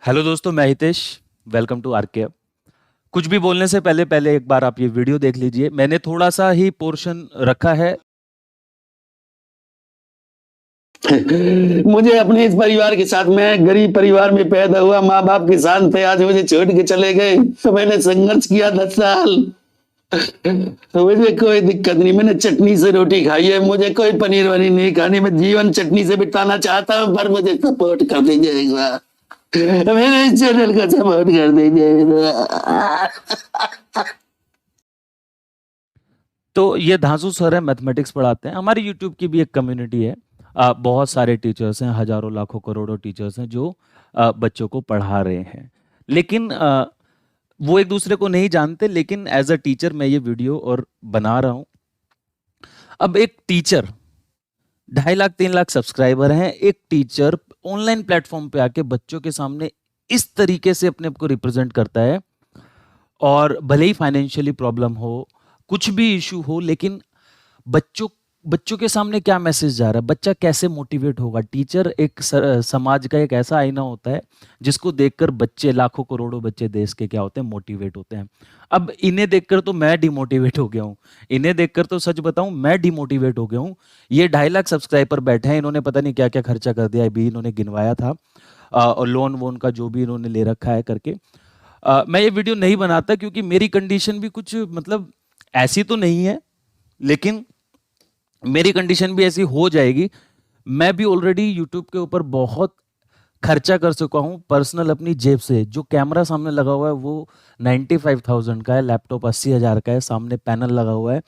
Hello दोस्तों, मैं Hitesh. Welcome to R K. कुछ भी बोलने से पहले पहले एक बार आप ये वीडियो देख लीजिए। मैंने थोड़ा सा ही पोर्शन रखा है। मुझे अपने इस परिवार के साथ, मैं गरीब परिवार में पैदा हुआ, माँ बाप किसान थे, आज मुझे छोड़ के चले गए। तो मैंने संघर्ष किया 10 साल। तो मुझे कोई दिक्कत नहीं, मैंने चटनी से रोटी खाई है, मुझे कोई पनीर वनीर नहीं खानी। मैं जीवन चटनी से बिताना चाहता हूँ, पर मुझे सपोर्ट कर दीजिए एक बार। मेरे इस चैनल का सपोर्ट कर दीजिए। तो ये धांसू सर है, मैथमेटिक्स पढ़ाते हैं। हमारी यूट्यूब की भी एक कम्युनिटी है। बहुत सारे टीचर्स हैं, हजारों लाखों करोड़ों टीचर्स हैं जो बच्चों को पढ़ा रहे हैं। लेकिन वो एक दूसरे को नहीं जानते। लेकिन एज अ टीचर मैं ये वीडियो और बना रहा हूँ। अब एक टीचर 2.5 लाख 3 लाख सब्सक्राइबर हैं। एक टीचर ऑनलाइन प्लेटफॉर्म पे आके बच्चों के सामने इस तरीके से अपने आप को रिप्रेजेंट करता है, और भले ही फाइनेंशियली प्रॉब्लम हो, कुछ भी इशू हो, लेकिन बच्चों बच्चों के सामने क्या मैसेज जा रहा है, बच्चा कैसे मोटिवेट होगा। टीचर एक समाज का एक ऐसा आईना होता है जिसको देखकर बच्चे, लाखों करोड़ों बच्चे देश के क्या होते हैं, मोटिवेट होते हैं। अब इन्हें देखकर तो मैं डिमोटिवेट हो गया हूँ। इन्हें देखकर तो सच बताऊं, मैं डिमोटिवेट हो गया हूँ। ये 2.5 लाख सब्सक्राइबर बैठे हैं, इन्होंने पता नहीं क्या क्या खर्चा कर दिया, अभी इन्होंने गिनवाया था। और लोन वोन का जो भी इन्होंने ले रखा है करके। मैं ये वीडियो नहीं बनाता क्योंकि मेरी कंडीशन भी कुछ मतलब ऐसी तो नहीं है, लेकिन मेरी कंडीशन भी ऐसी हो जाएगी। मैं भी ऑलरेडी यूट्यूब के ऊपर बहुत खर्चा कर चुका हूं पर्सनल, अपनी जेब से। जो कैमरा सामने लगा हुआ है वो 95,000 का है, लैपटॉप 80,000 का है, सामने पैनल लगा हुआ है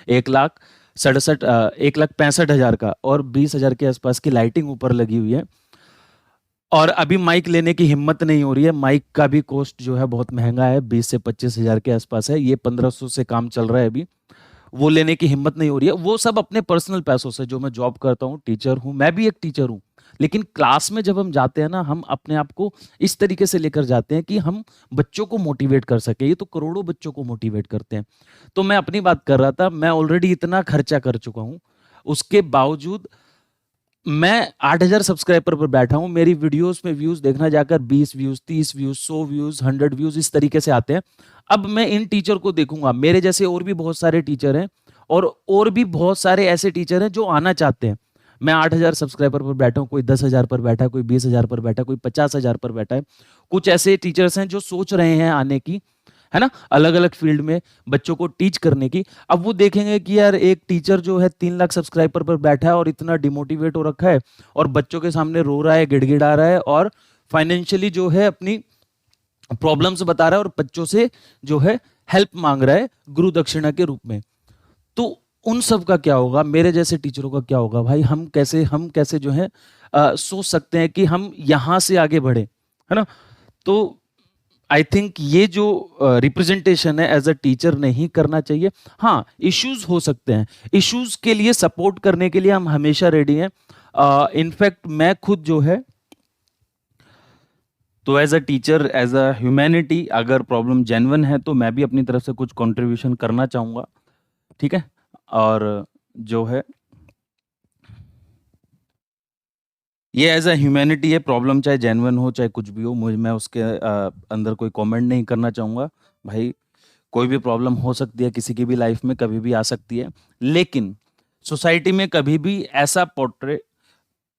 1,65,000 का, और 20,000 के आसपास की लाइटिंग ऊपर लगी हुई है। और अभी माइक लेने की हिम्मत नहीं हो रही है। माइक का भी कॉस्ट जो है बहुत महंगा है, 20 से 25,000 के आसपास है। ये 1500 से काम चल रहा है अभी। वो लेने की हिम्मत नहीं हो रही है। वो सब अपने पर्सनल पैसों से, जो मैं जॉब करता हूँ, टीचर हूँ, मैं भी एक टीचर हूँ। लेकिन क्लास में जब हम जाते हैं ना, हम अपने आप को इस तरीके से लेकर जाते हैं कि हम बच्चों को मोटिवेट कर सके। ये तो करोड़ों बच्चों को मोटिवेट करते हैं। तो मैं अपनी बात कर रहा था, मैं ऑलरेडी इतना खर्चा कर चुका हूँ, उसके बावजूद मैं 8,000 सब्सक्राइबर पर बैठा हूं। मेरी वीडियोस में व्यूज देखना जाकर 20 व्यूज, 30 व्यूज, 100 व्यूज, 100 व्यूज, इस तरीके से आते हैं। अब मैं इन टीचर को देखूंगा, मेरे जैसे और भी बहुत सारे टीचर हैं, और भी बहुत सारे ऐसे टीचर हैं जो आना चाहते हैं। मैं 8,000 सब्सक्राइबर पर बैठा हूं, कोई 10,000 पर बैठा है, कोई 20,000 पर बैठा है, कोई 50,000 पर बैठा है। कुछ ऐसे टीचर्स हैं जो सोच रहे हैं आने की, है ना, अलग अलग फील्ड में बच्चों को टीच करने की। अब वो देखेंगे कि यार एक टीचर जो है 3 लाख सब्सक्राइबर पर बैठा है और इतना डिमोटिवेट हो रखा है, और बच्चों के सामने रो रहा है, गिड़गिड़ा रहा है, और फाइनेंशियली जो है अपनी प्रॉब्लम्स बता रहा है, और बच्चों से जो है हेल्प मांग रहा है गुरु दक्षिणा के रूप में। तो उन सब का क्या होगा, मेरे जैसे टीचरों का क्या होगा भाई। हम कैसे जो है सोच सकते हैं कि हम यहां से आगे बढ़े, है ना। तो आई थिंक ये जो रिप्रेजेंटेशन है एज अ टीचर नहीं करना चाहिए। हाँ, इश्यूज हो सकते हैं, इश्यूज के लिए सपोर्ट करने के लिए हम हमेशा रेडी हैं। इनफैक्ट मैं खुद जो है, तो as a teacher, as a humanity, अगर प्रॉब्लम जेन्युइन है तो मैं भी अपनी तरफ से कुछ कंट्रीब्यूशन करना चाहूंगा, ठीक है। और जो है ये एज अ ह्यूमैनिटी है, प्रॉब्लम चाहे जेन्युइन हो चाहे कुछ भी हो, मैं उसके अंदर कोई कमेंट नहीं करना चाहूँगा भाई। कोई भी प्रॉब्लम हो सकती है, किसी की भी लाइफ में कभी भी आ सकती है, लेकिन सोसाइटी में कभी भी ऐसा पोर्ट्रे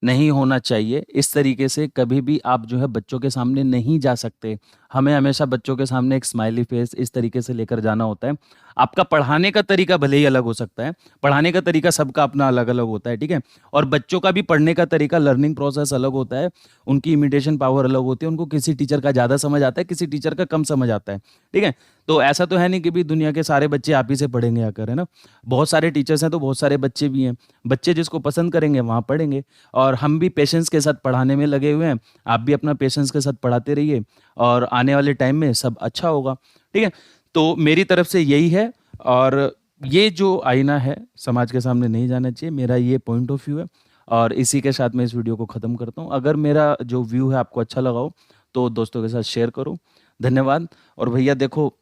नहीं होना चाहिए। इस तरीके से कभी भी आप जो है बच्चों के सामने नहीं जा सकते। हमें हमेशा बच्चों के सामने एक स्माइली फेस इस तरीके से लेकर जाना होता है। आपका पढ़ाने का तरीका भले ही अलग हो सकता है, पढ़ाने का तरीका सबका अपना अलग अलग होता है, ठीक है। और बच्चों का भी पढ़ने का तरीका, लर्निंग प्रोसेस अलग होता है। उनकी इमिटेशन पावर अलग होती है। उनको किसी टीचर का ज़्यादा समझ आता है, किसी टीचर का कम समझ आता है, ठीक है। तो ऐसा तो है नहीं कि भी दुनिया के सारे बच्चे आप ही से पढ़ेंगे आकर, है ना। बहुत सारे टीचर्स हैं तो बहुत सारे बच्चे भी हैं। बच्चे जिसको पसंद करेंगे वहाँ पढ़ेंगे। और हम भी पेशेंस के साथ पढ़ाने में लगे हुए हैं। आप भी अपना पेशेंस के साथ पढ़ाते रहिए, और आने वाले टाइम में सब अच्छा होगा, ठीक है। तो मेरी तरफ से यही है। और ये जो आईना है समाज के सामने नहीं जाना चाहिए, मेरा ये पॉइंट ऑफ व्यू है। और इसी के साथ मैं इस वीडियो को ख़त्म करता हूँ। अगर मेरा जो व्यू है आपको अच्छा लगा हो तो दोस्तों के साथ शेयर करो। धन्यवाद। और भैया देखो,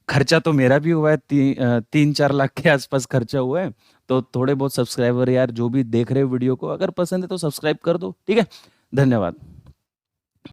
खर्चा तो मेरा भी हुआ है, 3-4 लाख के आसपास खर्चा हुआ है। तो थोड़े बहुत सब्सक्राइबर यार जो भी देख रहे हो वीडियो को, अगर पसंद है तो सब्सक्राइब कर दो, ठीक है। धन्यवाद।